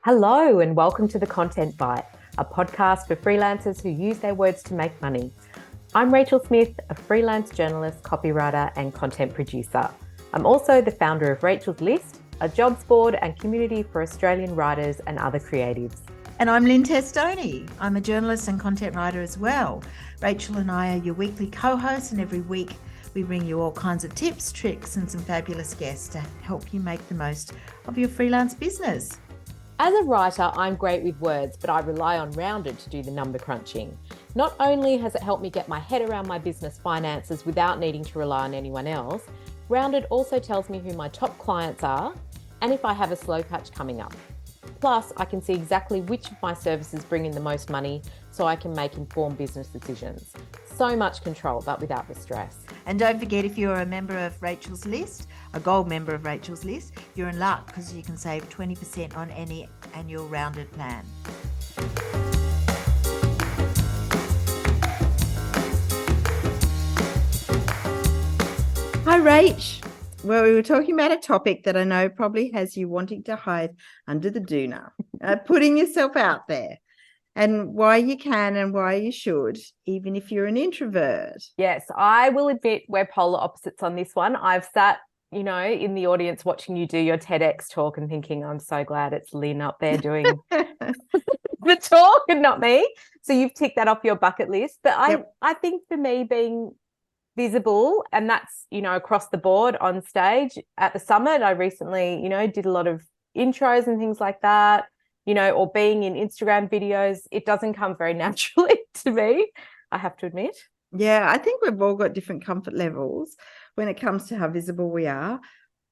Hello and welcome to The Content Bite, a podcast for freelancers who use their words to make money. I'm Rachel Smith, a freelance journalist, copywriter and content producer. I'm also the founder of Rachel's List, a jobs board and community for Australian writers and other creatives. And I'm Lynne Testoni. I'm a journalist and content writer as well. Rachel and I are your weekly co-hosts, and every week we bring you all kinds of tips, tricks and some fabulous guests to help you make the most of your freelance business. As a writer, I'm great with words, but I rely on Rounded to do the number crunching. Not only has it helped me get my head around my business finances without needing to rely on anyone else, Rounded also tells me who my top clients are and if I have a slow patch coming up. Plus, I can see exactly which of my services bring in the most money so I can make informed business decisions. So much control, but without the stress. And don't forget, if you're a member of Rachel's List, a gold member of Rachel's List, you're in luck because you can save 20% on any annual Rounded plan. Hi, Rach. Well, we were talking about a topic that I know probably has you wanting to hide under the doona, putting yourself out there. And why you can and why you should, even if you're an introvert. Yes, I will admit we're polar opposites on this one. I've sat, in the audience watching you do your TEDx talk and thinking, I'm so glad it's Lynne up there doing the talk and not me. So you've ticked that off your bucket list. But I think for me, being visible, and that's, across the board on stage at the summit, I recently, did a lot of intros and things like that. Or being in Instagram videos, it doesn't come very naturally to me, I have to admit. Yeah, I think we've all got different comfort levels when it comes to how visible we are.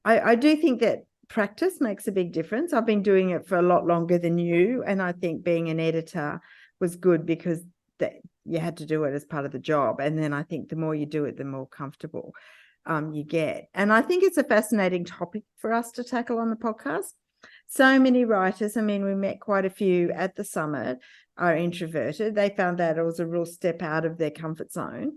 I do think that practice makes a big difference. I've been doing it for a lot longer than you, and I think being an editor was good because you had to do it as part of the job. And then I think the more you do it, the more comfortable you get. And I think it's a fascinating topic for us to tackle on the podcast. So many writers, we met quite a few at the summit, are introverted. They found that it was a real step out of their comfort zone.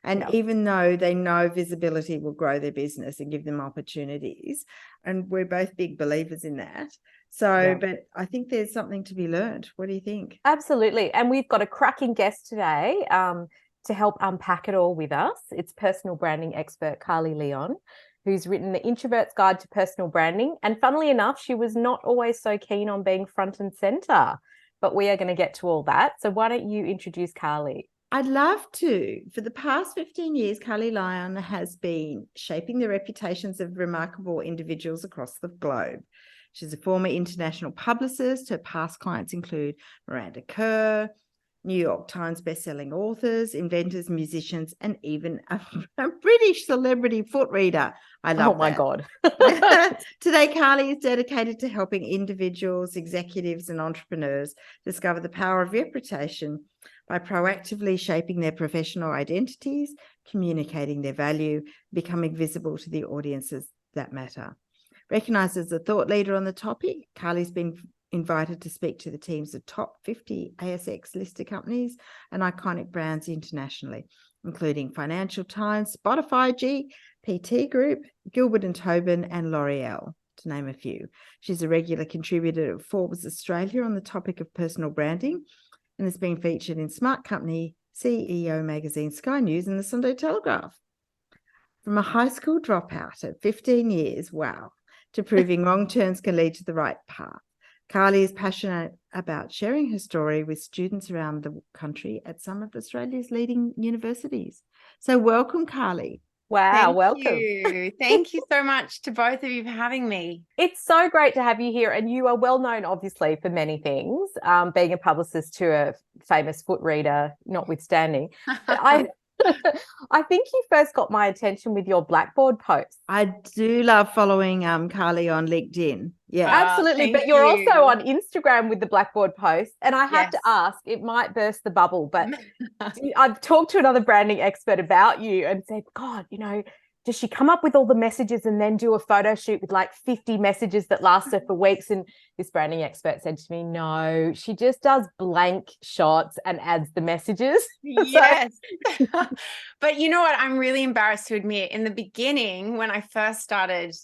And even though they know visibility will grow their business and give them opportunities, and we're both big believers in that. So, but I think there's something to be learned. What do you think? Absolutely. And we've got a cracking guest today to help unpack it all with us. It's personal branding expert Carlii Lyon, who's written The Introvert's Guide to Personal Branding. And funnily enough, she was not always so keen on being front and center, but we are going to get to all that. So why don't you introduce Carlii? I'd love to. For the past 15 years, Carlii Lyon has been shaping the reputations of remarkable individuals across the globe. She's a former international publicist. Her past clients include Miranda Kerr, New York Times bestselling authors, inventors, musicians, and even a British celebrity foot reader. I love my God. Today, Carlii is dedicated to helping individuals, executives, and entrepreneurs discover the power of reputation by proactively shaping their professional identities, communicating their value, becoming visible to the audiences that matter. Recognised as a thought leader on the topic, Carlii's been invited to speak to the teams of top 50 ASX listed companies and iconic brands internationally, including Financial Times, Spotify, GPT Group, Gilbert and Tobin, and L'Oreal, to name a few. She's a regular contributor to Forbes Australia on the topic of personal branding and has been featured in Smart Company, CEO Magazine, Sky News, and the Sunday Telegraph. From a high school dropout at 15 years, to proving wrong turns can lead to the right path, Carlii is passionate about sharing her story with students around the country at some of Australia's leading universities. So welcome, Carlii. Wow, welcome. Thank you so much to both of you for having me. It's so great to have you here. And you are well known, obviously, for many things, being a publicist to a famous foot reader, notwithstanding. I think you first got my attention with your Blackboard posts. I do love following Carlii on LinkedIn. Yeah, absolutely. But you're also on Instagram with the Blackboard posts. And I have to ask, it might burst the bubble, but I've talked to another branding expert about you and said, God, does she come up with all the messages and then do a photo shoot with like 50 messages that last her for weeks? And this branding expert said to me, no, she just does blank shots and adds the messages. Yes. But you know what? I'm really embarrassed to admit, in the beginning, when I first started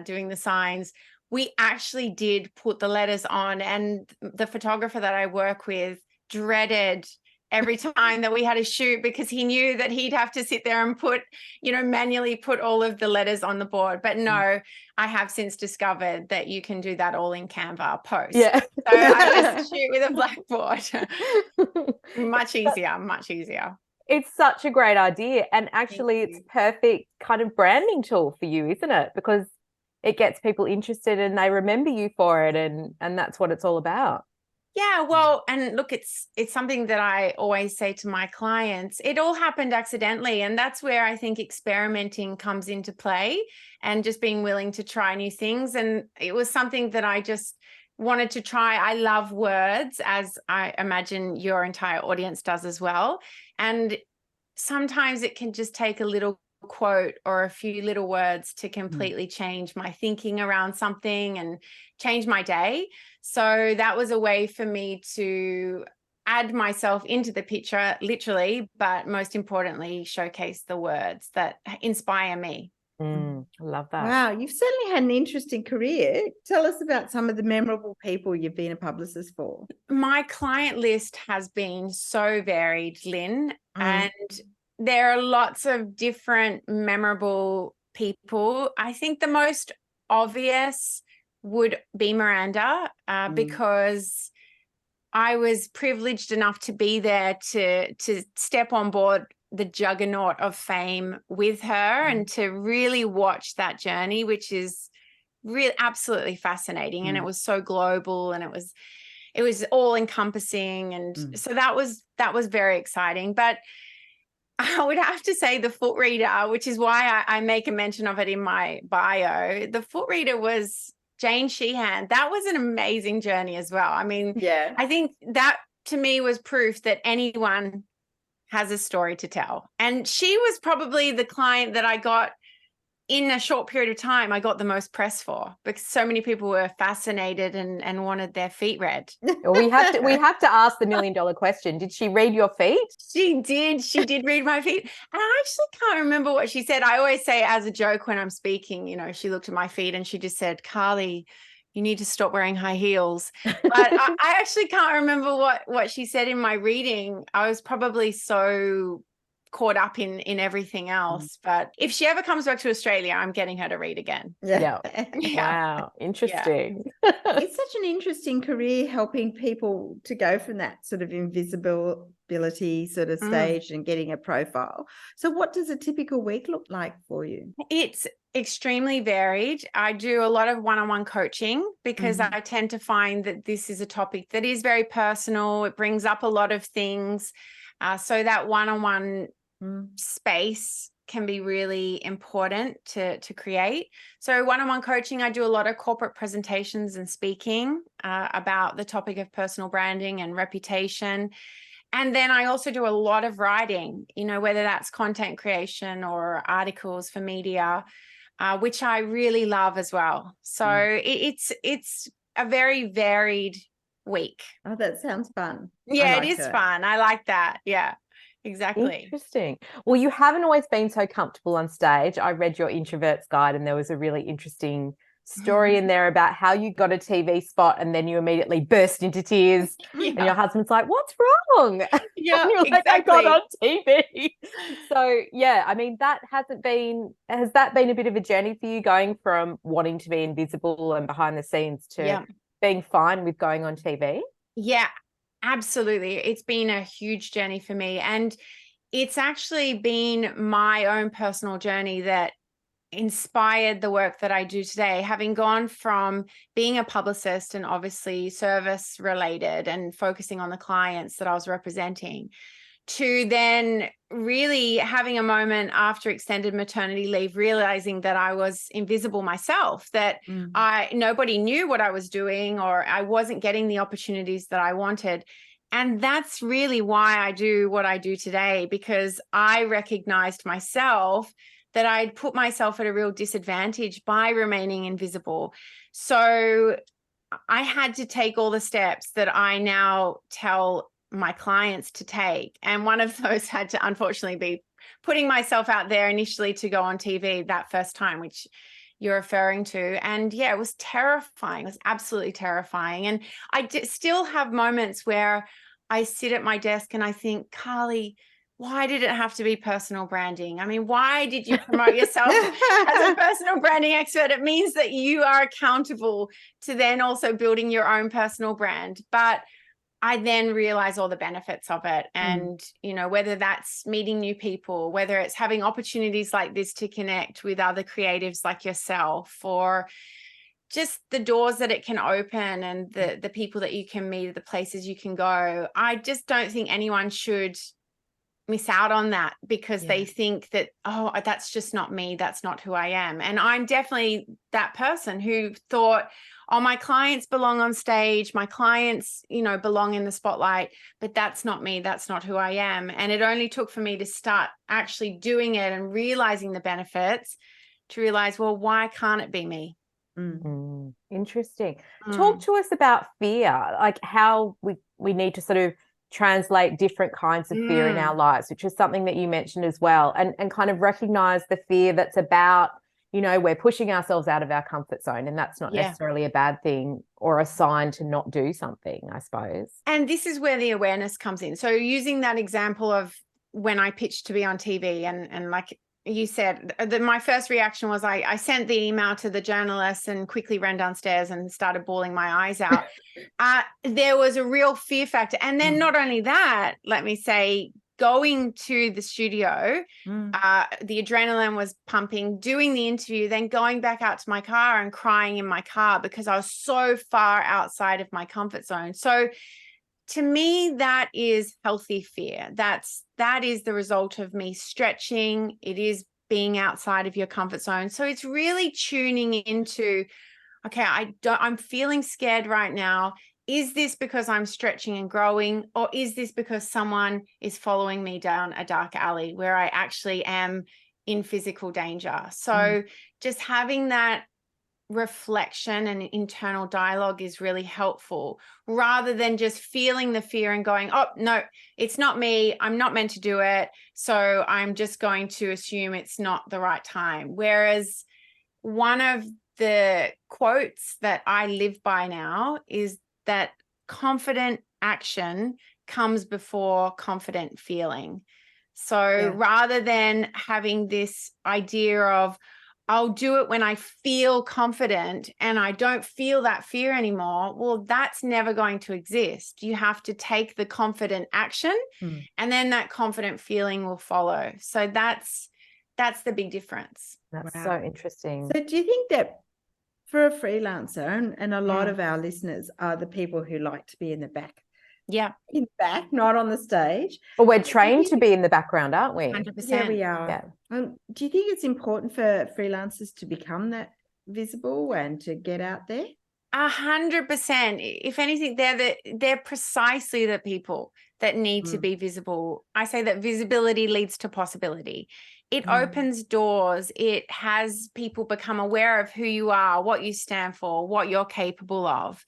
doing the signs, we actually did put the letters on, and the photographer that I work with dreaded every time that we had a shoot because he knew that he'd have to sit there and put, manually put all of the letters on the board. But no, I have since discovered that you can do that all in Canva post. Yeah. So I just shoot with a blackboard. Much easier. It's such a great idea. And actually it's perfect kind of branding tool for you, isn't it? Because it gets people interested and they remember you for it. And that's what it's all about. Yeah, well, and look, it's something that I always say to my clients. It all happened accidentally, and that's where I think experimenting comes into play and just being willing to try new things. And it was something that I just wanted to try. I love words, as I imagine your entire audience does as well. And sometimes it can just take a little quote or a few little words to completely change my thinking around something and change my day. So that was a way for me to add myself into the picture, literally, but most importantly, showcase the words that inspire me. I love that. Wow, you've certainly had an interesting career. Tell us about some of the memorable people you've been a publicist for. My client list has been so varied, Lynn, and there are lots of different memorable people. I think the most obvious would be Miranda, because I was privileged enough to be there to step on board the juggernaut of fame with her and to really watch that journey, which is really absolutely fascinating. And it was so global, and it was all encompassing. And so that was very exciting. But I would have to say the foot reader, which is why I make a mention of it in my bio. The foot reader was Jane Sheehan. That was an amazing journey as well. I mean, I think that to me was proof that anyone has a story to tell. And she was probably the client that I got in a short period of time, I got the most press for, because so many people were fascinated and wanted their feet read. We have to ask the $1 million question. Did she read your feet? She did read my feet. And I actually can't remember what she said. I always say as a joke when I'm speaking, she looked at my feet and she just said, "Carlii, you need to stop wearing high heels." But I actually can't remember what she said in my reading. I was probably so caught up in everything else. But if she ever comes back to Australia, I'm getting her to read again. Yeah. Wow. Interesting. It's such an interesting career, helping people to go from that sort of invisibility sort of stage and getting a profile. So what does a typical week look like for you? It's extremely varied. I do a lot of one-on-one coaching because I tend to find that this is a topic that is very personal. It brings up a lot of things. So that one-on-one space can be really important to create. So one-on-one coaching, I do a lot of corporate presentations and speaking about the topic of personal branding and reputation. And then I also do a lot of writing, whether that's content creation or articles for media, which I really love as well. So it's a very varied week. Oh, that sounds fun. Yeah, it is fun. I like that. Yeah, exactly. Interesting. Well, you haven't always been so comfortable on stage. I read your Introverts Guide and there was a really interesting story in there about how you got a TV spot and then you immediately burst into tears and your husband's like, "What's wrong?" Yeah, and you're like, exactly. "I got on TV." So yeah, I mean, has that been a bit of a journey for you, going from wanting to be invisible and behind the scenes to being fine with going on TV? Yeah, absolutely. It's been a huge journey for me. And it's actually been my own personal journey that inspired the work that I do today, having gone from being a publicist and obviously service related and focusing on the clients that I was representing, to then really having a moment after extended maternity leave, realizing that I was invisible myself, that nobody knew what I was doing, or I wasn't getting the opportunities that I wanted. And that's really why I do what I do today, because I recognized myself that I'd put myself at a real disadvantage by remaining invisible. So I had to take all the steps that I now tell my clients to take. And one of those had to unfortunately be putting myself out there initially to go on TV that first time, which, you're referring to. And yeah, it was terrifying. It was absolutely terrifying. And I still have moments where I sit at my desk and I think, Carlii, why did it have to be personal branding? I mean, why did you promote yourself as a personal branding expert? It means that you are accountable to then also building your own personal brand. But I then realize all the benefits of it. And, whether that's meeting new people, whether it's having opportunities like this to connect with other creatives like yourself, or just the doors that it can open and the people that you can meet, the places you can go. I just don't think anyone should miss out on that because they think that, oh, that's just not me. That's not who I am. And I'm definitely that person who thought, oh, my clients belong on stage. My clients, belong in the spotlight, but that's not me. That's not who I am. And it only took for me to start actually doing it and realizing the benefits to realize, well, why can't it be me? Interesting. Talk to us about fear, like how we need to sort of translate different kinds of fear in our lives, which is something that you mentioned as well, and kind of recognize the fear that's about, we're pushing ourselves out of our comfort zone, and that's not necessarily a bad thing or a sign to not do something, I suppose. And this is where the awareness comes in. So using that example of when I pitched to be on TV and like you said, my first reaction was I sent the email to the journalist and quickly ran downstairs and started bawling my eyes out. There was a real fear factor. And then not only that, let me say, going to the studio, the adrenaline was pumping, doing the interview, then going back out to my car and crying in my car because I was so far outside of my comfort zone. So to me, that is healthy fear. That is the result of me stretching. It is being outside of your comfort zone. So it's really tuning into, okay, I'm feeling scared right now. Is this because I'm stretching and growing, or is this because someone is following me down a dark alley where I actually am in physical danger? So just having that reflection and internal dialogue is really helpful, rather than just feeling the fear and going, oh no, it's not me, I'm not meant to do it, so I'm just going to assume it's not the right time. Whereas one of the quotes that I live by now is that confident action comes before confident feeling. So rather than having this idea of, I'll do it when I feel confident and I don't feel that fear anymore, well, that's never going to exist. You have to take the confident action and then that confident feeling will follow. So that's the big difference. That's so interesting. So do you think that for a freelancer, and a lot of our listeners are the people who like to be in the back, not on the stage. Well, we're trained to be in the background, aren't we? 100%. Yeah, we are. Yeah. Do you think it's important for freelancers to become that visible and to get out there? 100%. If anything, they're precisely the people that need to be visible. I say that visibility leads to possibility. It opens doors. It has people become aware of who you are, what you stand for, what you're capable of.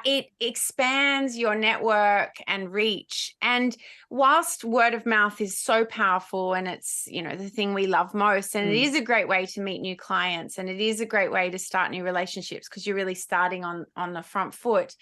It expands your network and reach. And whilst word of mouth is so powerful and it's, the thing we love most, and it is a great way to meet new clients, and it is a great way to start new relationships because you're really starting on the front foot,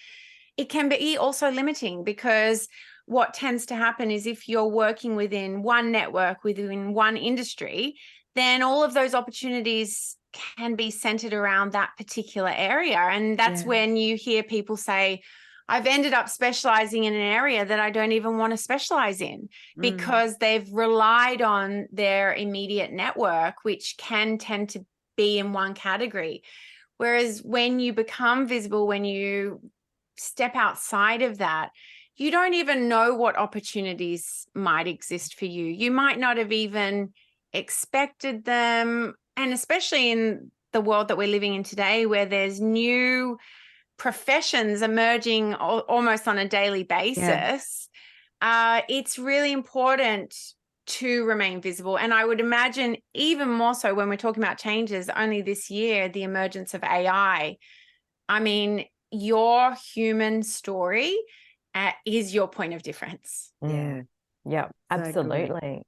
it can be also limiting, because what tends to happen is if you're working within one network, within one industry, then all of those opportunities can be centered around that particular area. And that's when you hear people say, I've ended up specializing in an area that I don't even want to specialize in, because they've relied on their immediate network, which can tend to be in one category. Whereas when you become visible, when you step outside of that, you don't even know what opportunities might exist for you. You might not have even expected them. And especially in the world that we're living in today, where there's new professions emerging almost on a daily basis, it's really important to remain visible. And I would imagine even more so when we're talking about changes only this year, the emergence of AI. I mean, your human story is your point of difference. Yeah, So good. absolutely.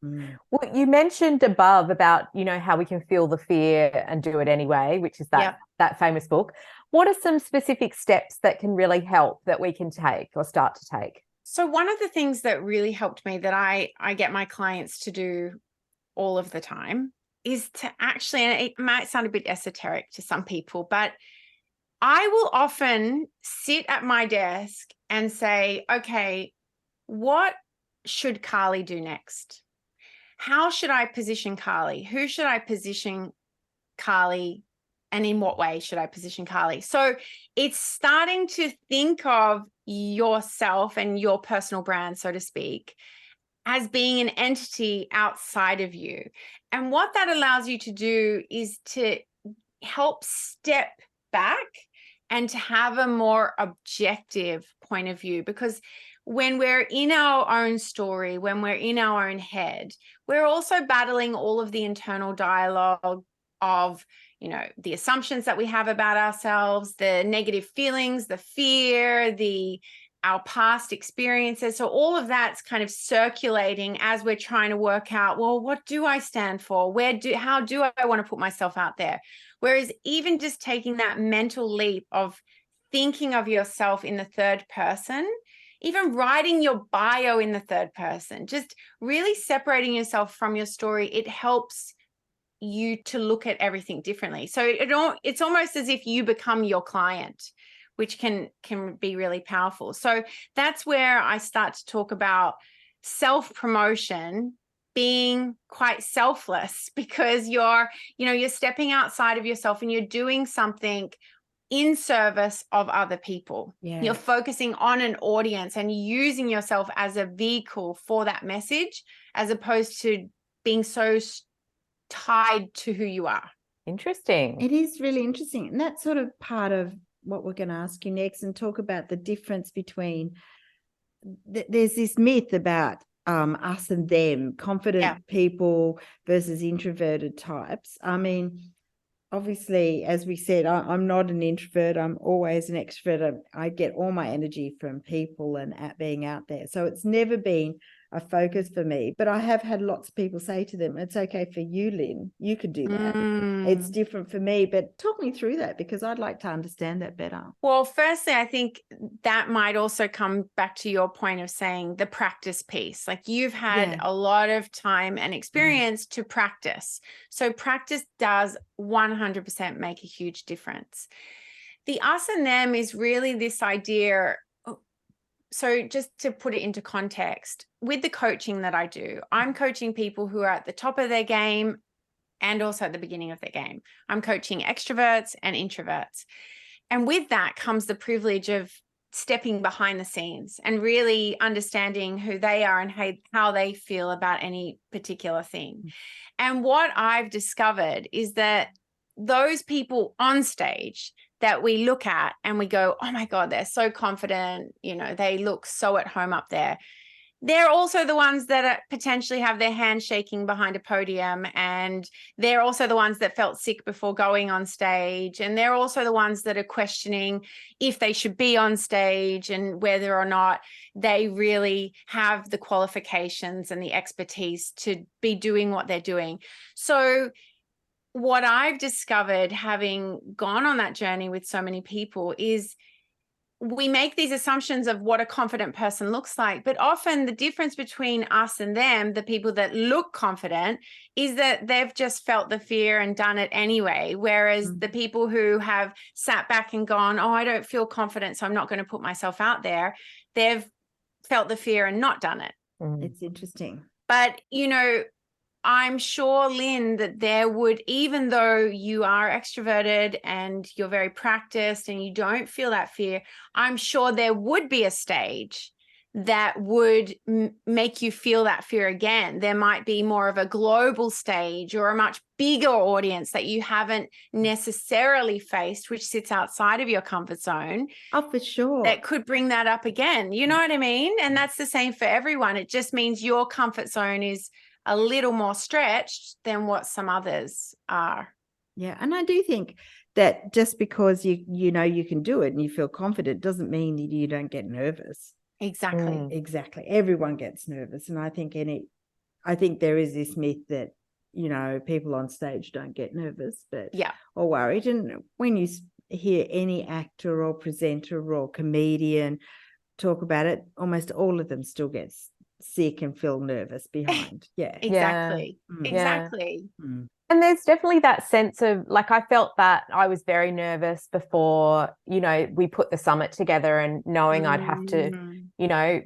Well, you mentioned above about, how we can feel the fear and do it anyway, which is that famous book. What are some specific steps that can really help that we can take or start to take? So one of the things that really helped me that I get my clients to do all of the time is to actually, and it might sound a bit esoteric to some people, but I will often sit at my desk and say, okay, what should Carlii do next? How should I position Carlii? Who should I position Carlii? And in what way should I position Carlii? So it's starting to think of yourself and your personal brand, so to speak, as being an entity outside of you. And what that allows you to do is to help step back and to have a more objective point of view. Because when we're in our own story, when we're in our own head, we're also battling all of the internal dialogue of, the assumptions that we have about ourselves, the negative feelings, the fear, our past experiences. So all of that's kind of circulating as we're trying to work out, well, what do I stand for? How do I want to put myself out there? Whereas even just taking that mental leap of thinking of yourself in the third person, even writing your bio in the third person, just really separating yourself from your story, it helps you to look at everything differently. So it's almost as if you become your client, which can be really powerful. So that's where I start to talk about self-promotion being quite selfless, because you're stepping outside of yourself and you're doing something in service of other people. Yeah. You're focusing on an audience and using yourself as a vehicle for that message, as opposed to being so tied to who you are. Interesting. It is really interesting. And that's sort of part of what we're going to ask you next, and talk about the difference between, there's this myth about us and them, confident people versus introverted types. I mean, obviously, as we said, I'm not an introvert. I'm always an extrovert. I get all my energy from people and being out there. So it's never been a focus for me. But I have had lots of people say to them, it's okay for you, Lynne. You could do that. It's different for me. But talk me through that, because I'd like to understand that better. Well, firstly, I think that might also come back to your point of saying the practice piece. Like, you've had a lot of time and experience to practice. So practice does 100% make a huge difference. The us and them is really this idea. So just to put it into context, with the coaching that I do, I'm coaching people who are at the top of their game and also at the beginning of their game. I'm coaching extroverts and introverts. And with that comes the privilege of stepping behind the scenes and really understanding who they are and how they feel about any particular thing. And what I've discovered is that those people on stage that we look at and we go, oh my God, they're so confident, they look so at home up there. They're also the ones that potentially have their hands shaking behind a podium, and they're also the ones that felt sick before going on stage, and they're also the ones that are questioning if they should be on stage and whether or not they really have the qualifications and the expertise to be doing what they're doing. So what I've discovered, having gone on that journey with so many people, is we make these assumptions of what a confident person looks like, but often the difference between us and them, the people that look confident, is that they've just felt the fear and done it anyway. Whereas the people who have sat back and gone, oh, I don't feel confident, so I'm not going to put myself out there, they've felt the fear and not done it. It's interesting. But, I'm sure, Lynne, that there would, even though you are extroverted and you're very practiced and you don't feel that fear, I'm sure there would be a stage that would make you feel that fear again. There might be more of a global stage or a much bigger audience that you haven't necessarily faced, which sits outside of your comfort zone. Oh, for sure. That could bring that up again. You know what I mean? And that's the same for everyone. It just means your comfort zone is a little more stretched than what some others are. Yeah. And I do think that just because you know you can do it and you feel confident doesn't mean that you don't get nervous. Exactly. Exactly. Everyone gets nervous. And I think there is this myth that, people on stage don't get nervous, or worried. And when you hear any actor or presenter or comedian talk about it, almost all of them still get sick and feel nervous behind. Yeah. Exactly. Yeah. Exactly. And there's definitely that sense of, like, I felt that I was very nervous before, we put the summit together, and knowing I'd have to,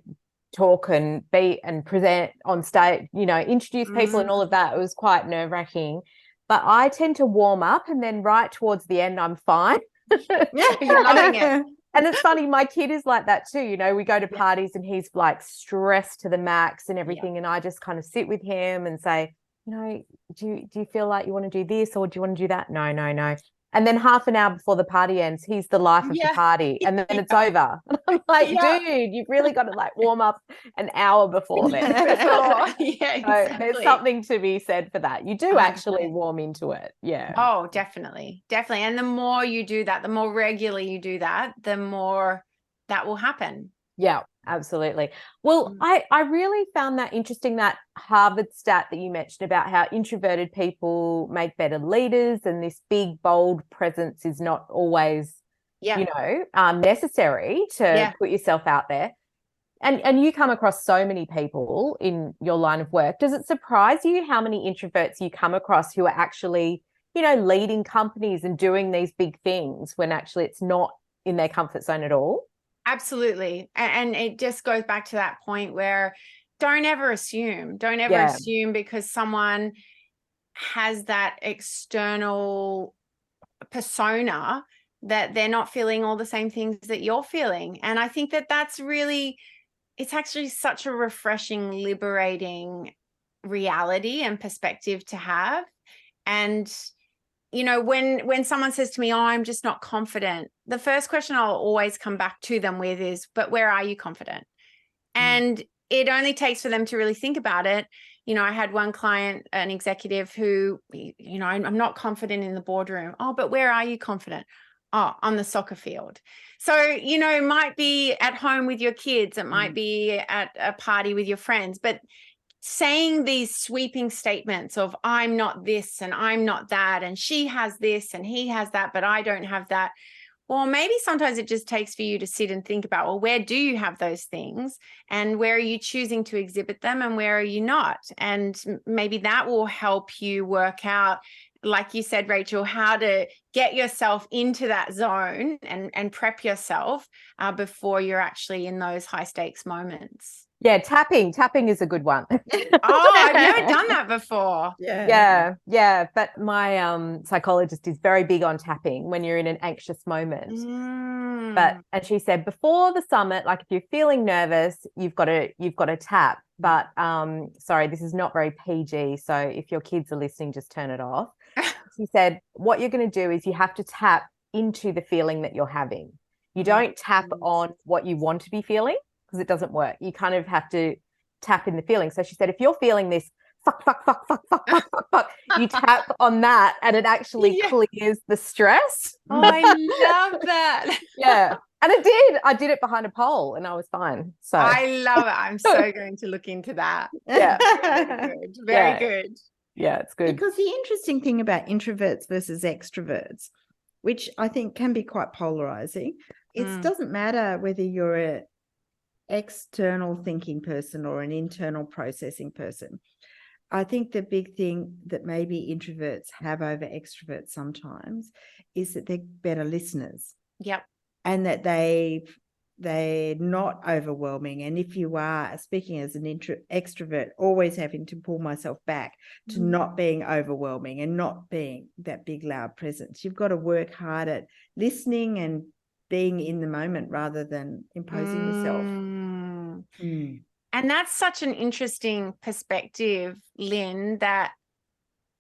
talk and be and present on stage, introduce people and all of that. It was quite nerve-wracking. But I tend to warm up, and then right towards the end, I'm fine. You're loving it. And it's funny, my kid is like that too. We go to parties and he's like stressed to the max and everything. And I just kind of sit with him and say, do you feel like you want to do this, or do you want to do that? No. And then half an hour before the party ends, he's the life of the party, and then it's over. And I'm like, dude, you've really got to like warm up an hour before then. Exactly. So there's something to be said for that. You do actually warm into it. Yeah. Oh, definitely. And the more you do that, the more regularly you do that, the more that will happen. Yeah, absolutely. Well, I really found that interesting, that Harvard stat that you mentioned about how introverted people make better leaders, and this big, bold presence is not always, necessary to put yourself out there. And you come across so many people in your line of work. Does it surprise you how many introverts you come across who are actually, leading companies and doing these big things when actually it's not in their comfort zone at all? Absolutely. And it just goes back to that point where don't ever assume because someone has that external persona that they're not feeling all the same things that you're feeling. And I think that that's really, it's actually such a refreshing, liberating reality and perspective to have. And when someone says to me, oh, I'm just not confident, the first question I'll always come back to them with is, but where are you confident? And it only takes for them to really think about it. I had one client, an executive who, I'm not confident in the boardroom. Oh, but where are you confident? Oh, on the soccer field. So, it might be at home with your kids. It might be at a party with your friends, but saying these sweeping statements of I'm not this and I'm not that, and she has this and he has that, but I don't have that. Well, maybe sometimes it just takes for you to sit and think about, well, where do you have those things, and where are you choosing to exhibit them, and where are you not? And maybe that will help you work out, like you said, Rachel, how to get yourself into that zone and prep yourself before you're actually in those high stakes moments. Yeah, tapping is a good one. Oh, I've never done that before. Yeah. But my psychologist is very big on tapping when you're in an anxious moment. And she said before the summit, like if you're feeling nervous, you've got to tap. But sorry, this is not very PG. So if your kids are listening, just turn it off. She said what you're going to do is you have to tap into the feeling that you're having. You don't tap on what you want to be feeling, because it doesn't work. You kind of have to tap in the feeling. So she said, if you're feeling this fuck, you tap on that, and it actually clears the stress. Oh, I love that. Yeah. And it did. I did it behind a pole and I was fine. So I love it. I'm so going to look into that. Yeah. Very good. Yeah, it's good. Because the interesting thing about introverts versus extroverts, which I think can be quite polarizing, it doesn't matter whether you're an external thinking person or an internal processing person. I think the big thing that maybe introverts have over extroverts sometimes is that they're better listeners. Yep. And that they're not overwhelming. And if you are, speaking as an extrovert, always having to pull myself back to not being overwhelming and not being that big, loud presence. You've got to work hard at listening and being in the moment rather than imposing yourself. And that's such an interesting perspective, Lynne, that,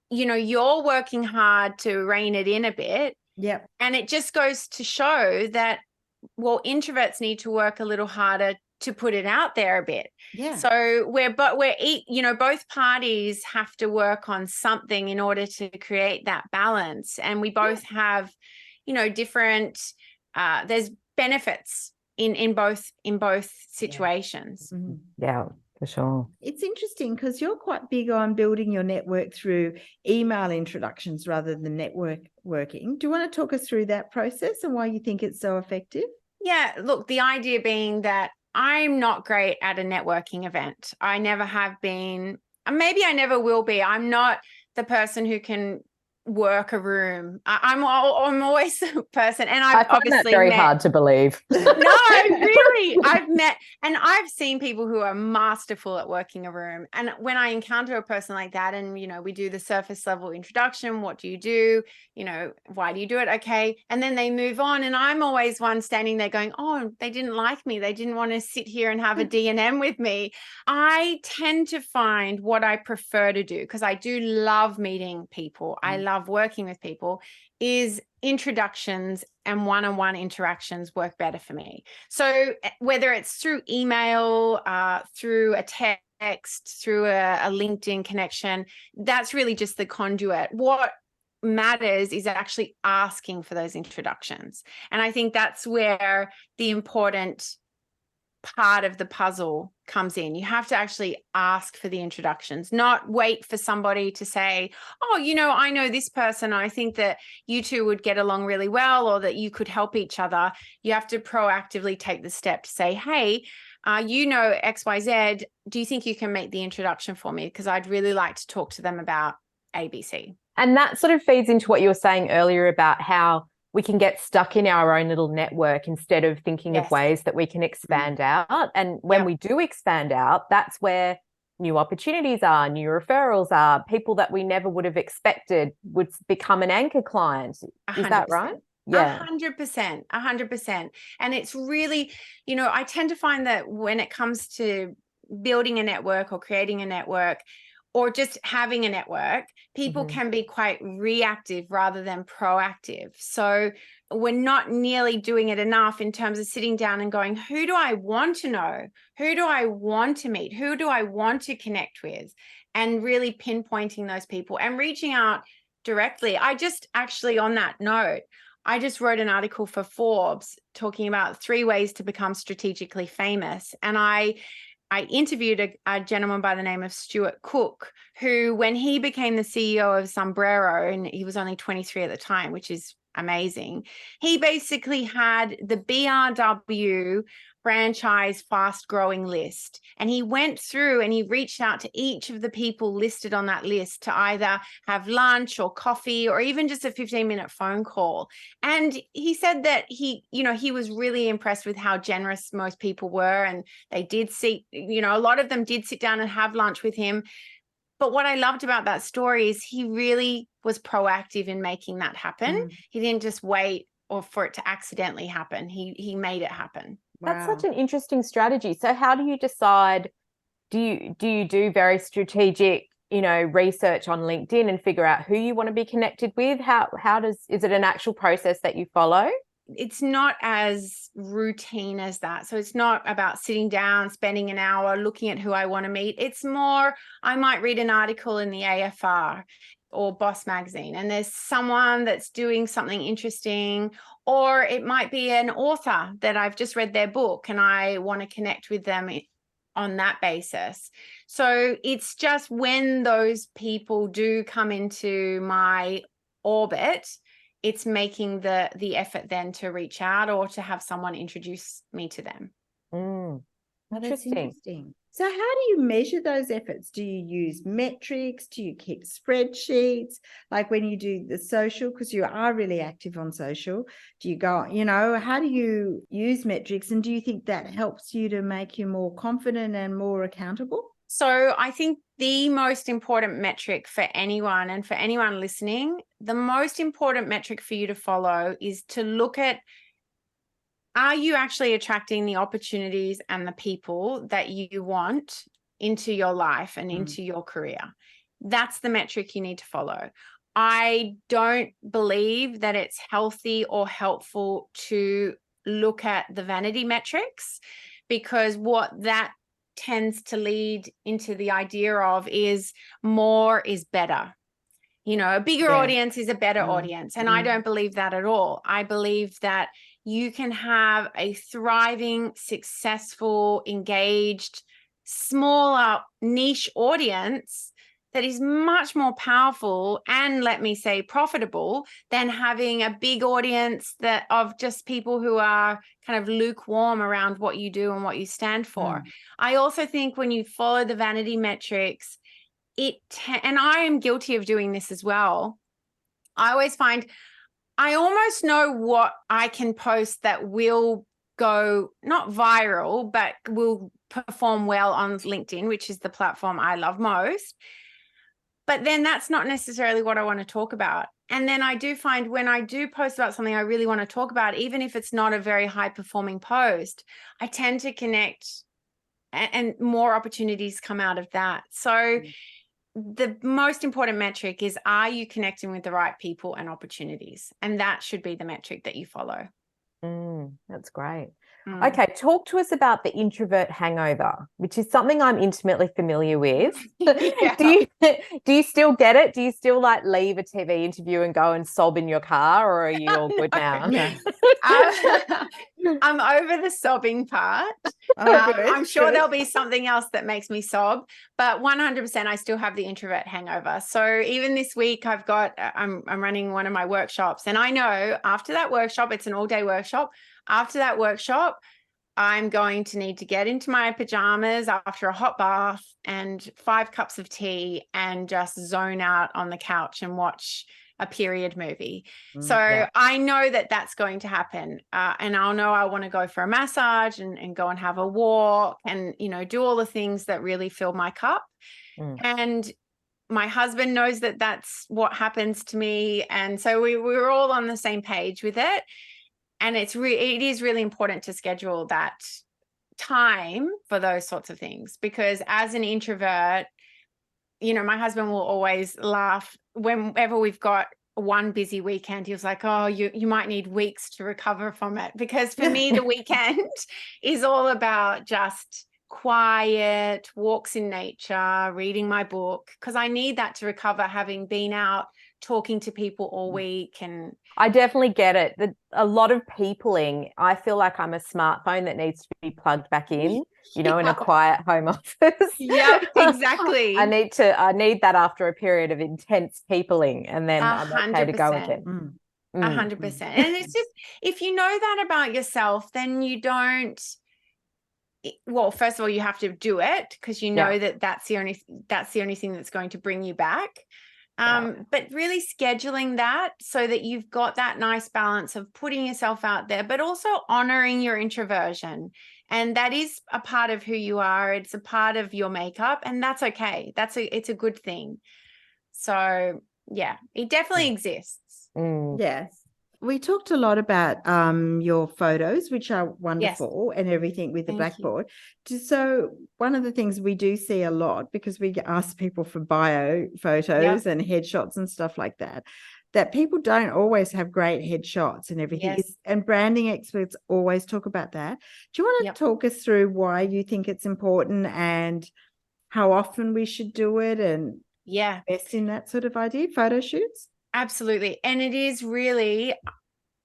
you're working hard to rein it in a bit. Yep. And it just goes to show that, well, introverts need to work a little harder to put it out there a bit. Yeah. So both parties have to work on something in order to create that balance. And we both have, different, there's benefits in both situations. Mhm. Yeah, for sure. It's interesting because you're quite big on building your network through email introductions rather than networking. Do you want to talk us through that process and why you think it's so effective? Yeah, look, the idea being that I'm not great at a networking event. I never have been, and maybe I never will be. I'm not the person who can work a room. I'm always the person, and I I've find that obviously very met. hard to believe. No, really. I've met and I've seen people who are masterful at working a room. And when I encounter a person like that, and, you know, we do the surface level introduction, what do you do? You know, why do you do it? Okay. And then they move on. And I'm always one standing there going, oh, they didn't like me. They didn't want to sit here and have a D&M with me. I tend to find what I prefer to do, because I do love meeting people. I love working with people, is introductions and one-on-one interactions work better for me. So whether it's through email, through a text, through a LinkedIn connection, that's really just the conduit. What matters is actually asking for those introductions. And I think that's where the important part of the puzzle comes in. You have to actually ask for the introductions, not wait for somebody to say, oh, you know, I know this person. I think that you two would get along really well, or that you could help each other. You have to proactively take the step to say, hey, you know, XYZ, do you think you can make the introduction for me? Because I'd really like to talk to them about ABC. And that sort of feeds into what you were saying earlier about how we can get stuck in our own little network instead of thinking of ways that we can expand out. And when we do expand out, that's where new opportunities are, new referrals are, people that we never would have expected would become an anchor client. 100%. Is that right? Yeah. 100%. And it's really, you know, I tend to find that when it comes to building a network or creating a network, or just having a network, people can be quite reactive rather than proactive. So we're not nearly doing it enough in terms of sitting down and going, who do I want to know? Who do I want to meet? Who do I want to connect with? And really pinpointing those people and reaching out directly. I just actually, on that note, I just wrote an article for Forbes talking about 3 ways to become strategically famous. And I interviewed a gentleman by the name of Stuart Cook, who, when he became the CEO of Sombrero, and he was only 23 at the time, which is amazing, he basically had the BRW franchise fast growing list. And he went through and he reached out to each of the people listed on that list to either have lunch or coffee or even just a 15-minute phone call. And he said that he was really impressed with how generous most people were. And they did a lot of them did sit down and have lunch with him. But what I loved about that story is he really was proactive in making that happen. He didn't just wait or for it to accidentally happen. He made it happen. That's such an interesting strategy. So how do you decide, do you do very strategic, research on LinkedIn and figure out who you want to be connected with? Is it an actual process that you follow? It's not as routine as that. So it's not about sitting down, spending an hour looking at who I want to meet. It's more, I might read an article in the AFR or Boss Magazine, and there's someone that's doing something interesting, or it might be an author that I've just read their book and I want to connect with them on that basis. So it's just when those people do come into my orbit, it's making the effort then to reach out or to have someone introduce me to them. That's interesting. So how do you measure those efforts? Do you use metrics? Do you keep spreadsheets? Like when you do the social, because you are really active on social, do you go, how do you use metrics? And do you think that helps you to make you more confident and more accountable? So I think the most important metric for anyone, and for anyone listening, the most important metric for you to follow is to look at, are you actually attracting the opportunities and the people that you want into your life and into your career? That's the metric you need to follow. I don't believe that it's healthy or helpful to look at the vanity metrics, because what that tends to lead into the idea of is more is better. You know, a bigger Yeah. audience is a better audience. And I don't believe that at all. I believe that you can have a thriving, successful, engaged, smaller niche audience that is much more powerful and, let me say, profitable than having a big audience that of just people who are kind of lukewarm around what you do and what you stand for. I also think when you follow the vanity metrics, and I am guilty of doing this as well. I always find I almost know what I can post that will go not viral, but will perform well on LinkedIn, which is the platform I love most. But then that's not necessarily what I want to talk about. And then I do find when I do post about something I really want to talk about, even if it's not a very high performing post, I tend to connect and more opportunities come out of that. So the most important metric is, are you connecting with the right people and opportunities? And that should be the metric that you follow. That's great. Okay, talk to us about the introvert hangover, which is something I'm intimately familiar with. Do you still get it? Do you still like leave a TV interview and go and sob in your car, or are you all good now? I'm over the sobbing part. I'm sure there'll be something else that makes me sob, but 100% I still have the introvert hangover. So even this week I'm running one of my workshops, and I know after that workshop, it's an all-day workshop. After that workshop, I'm going to need to get into my pajamas after a hot bath and 5 cups of tea and just zone out on the couch and watch a period movie. So I know that that's going to happen. And I'll know I want to go for a massage and go and have a walk and, you know, do all the things that really fill my cup. And my husband knows that that's what happens to me. And so we were all on the same page with it. And it is really important to schedule that time for those sorts of things, because as an introvert, you know, my husband will always laugh whenever we've got one busy weekend. He was like, oh, you might need weeks to recover from it. Because for me, the weekend is all about just quiet walks in nature, reading my book, because I need that to recover, having been out talking to people all week. And I definitely get it. A lot of peopling, I feel like I'm a smartphone that needs to be plugged back in, you know, in a quiet home office. Yep, exactly. I need that after a period of intense peopling, and then I'm okay to go again. 100%. And it's just, if you know that about yourself, then you don't, well, first of all, you have to do it because you know that that's the only thing that's going to bring you back. But really scheduling that so that you've got that nice balance of putting yourself out there, but also honoring your introversion. And that is a part of who you are. It's a part of your makeup, and that's okay. It's a good thing. So yeah, it definitely exists. Yes. We talked a lot about your photos, which are wonderful, and everything with the blackboard. So one of the things we do see a lot, because we ask people for bio photos and headshots and stuff like that, that people don't always have great headshots and everything. And branding experts always talk about that. Do you want to talk us through why you think it's important and how often we should do it and invest in that sort of idea, photo shoots? Absolutely. And it is really,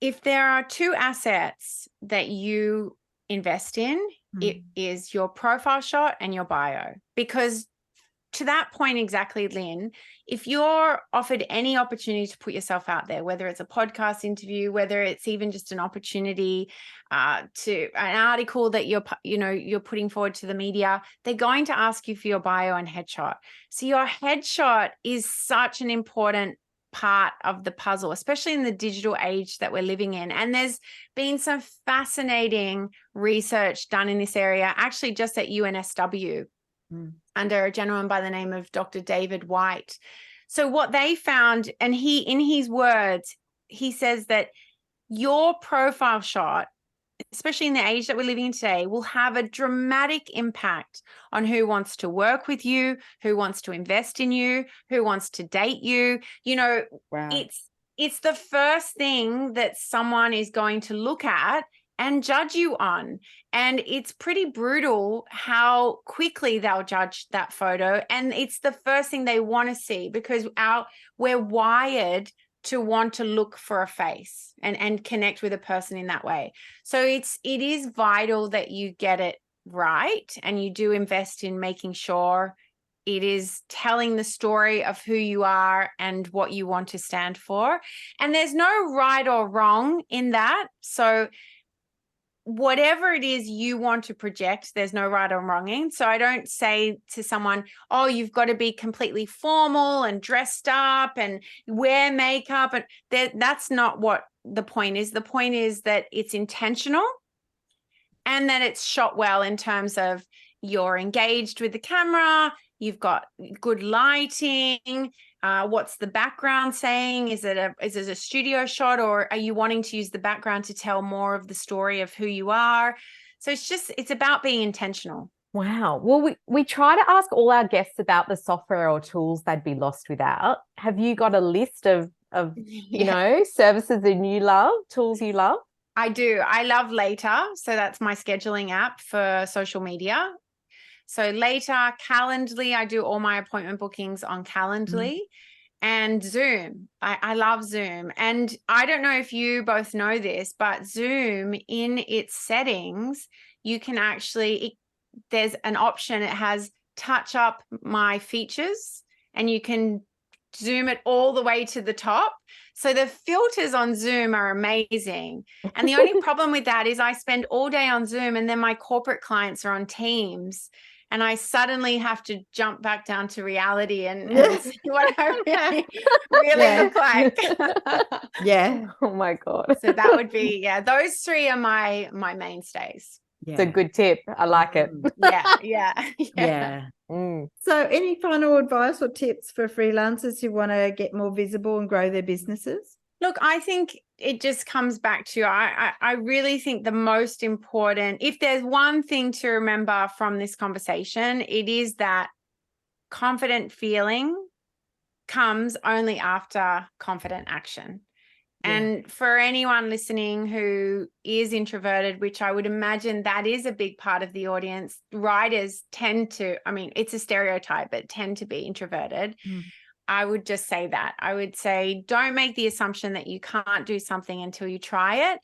if there are 2 assets that you invest in, it is your profile shot and your bio. Because to that point exactly, Lynne, if you're offered any opportunity to put yourself out there, whether it's a podcast interview, whether it's even just an opportunity to an article that you're putting forward to the media, they're going to ask you for your bio and headshot. So your headshot is such an important part of the puzzle, especially in the digital age that we're living in. And there's been some fascinating research done in this area, actually just at UNSW under a gentleman by the name of Dr. David White. So what they found, and in his words, he says that your profile shot, especially in the age that we're living in today, will have a dramatic impact on who wants to work with you, who wants to invest in you, who wants to date you. You know, it's the first thing that someone is going to look at and judge you on. And it's pretty brutal how quickly they'll judge that photo. And it's the first thing they want to see, because we're wired to want to look for a face and connect with a person in that way. So it is vital that you get it right, and you do invest in making sure it is telling the story of who you are and what you want to stand for. And there's no right or wrong in that. So whatever it is you want to project, there's no right or wrong in. So I don't say to someone, oh, you've got to be completely formal and dressed up and wear makeup. And that's not what the point is. The point is that it's intentional and that it's shot well in terms of you're engaged with the camera, you've got good lighting. What's the background saying? Is it a studio shot, or are you wanting to use the background to tell more of the story of who you are? So it's about being intentional. Wow. Well, we try to ask all our guests about the software or tools they'd be lost without. Have you got a list of you know, services that you love, tools you love? I do. I love Later. So that's my scheduling app for social media. So Later, Calendly, I do all my appointment bookings on Calendly, and Zoom. I love Zoom. And I don't know if you both know this, but Zoom, in its settings, you can there's an option. It has touch up my features, and you can zoom it all the way to the top. So the filters on Zoom are amazing. And the only problem with that is I spend all day on Zoom, and then my corporate clients are on Teams. And I suddenly have to jump back down to reality and see what I really look like. Yeah. Oh my God. So that would be, those three are my mainstays. Yeah. It's a good tip. I like it. Yeah. So any final advice or tips for freelancers who want to get more visible and grow their businesses? Look, I think it just comes back to, I really think the most important, if there's one thing to remember from this conversation, it is that confident feeling comes only after confident action. Yeah. And for anyone listening who is introverted, which I would imagine that is a big part of the audience, writers tend to, I mean, it's a stereotype, but tend to be introverted. I would just say that. I would say, don't make the assumption that you can't do something until you try it.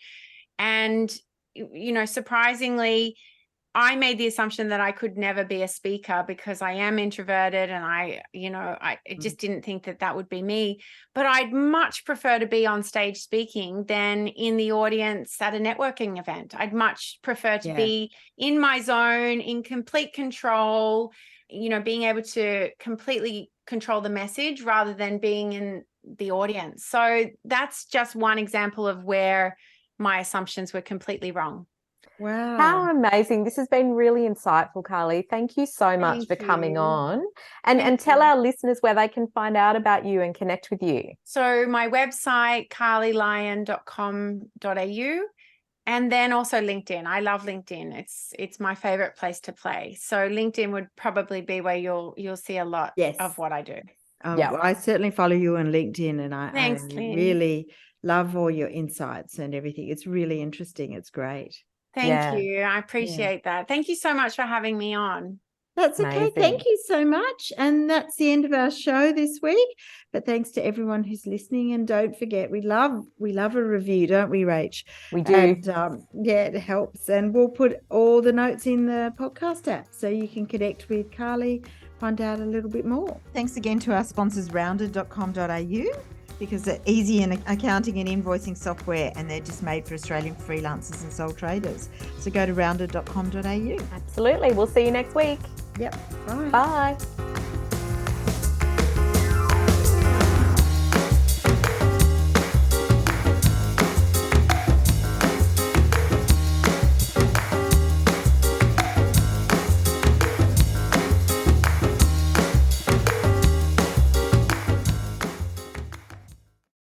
And, you know, surprisingly, I made the assumption that I could never be a speaker because I am introverted, and I just didn't think that would be me. But I'd much prefer to be on stage speaking than in the audience at a networking event. I'd much prefer to be in my zone, in complete control, you know, being able to completely control the message rather than being in the audience. So that's just one example of where my assumptions were completely wrong. Wow. How amazing. This has been really insightful, Carlii. Thank you so much for coming on. And tell our listeners where they can find out about you and connect with you. So my website, carliilyon.com.au. And then also LinkedIn. I love LinkedIn. It's my favorite place to play. So LinkedIn would probably be where you'll see a lot of what I do. Well, I certainly follow you on LinkedIn, and I really love all your insights and everything. It's really interesting. It's great. Thank you. I appreciate that. Thank you so much for having me on. That's okay. Amazing. Thank you so much. And that's the end of our show this week. But thanks to everyone who's listening. And don't forget, we love a review, don't we, Rach? We do. And it helps. And we'll put all the notes in the podcast app so you can connect with Carlii, find out a little bit more. Thanks again to our sponsors, rounded.com.au, because they're easy in accounting and invoicing software, and they're just made for Australian freelancers and sole traders. So go to rounded.com.au. Absolutely. We'll see you next week. Yep. Bye. Bye.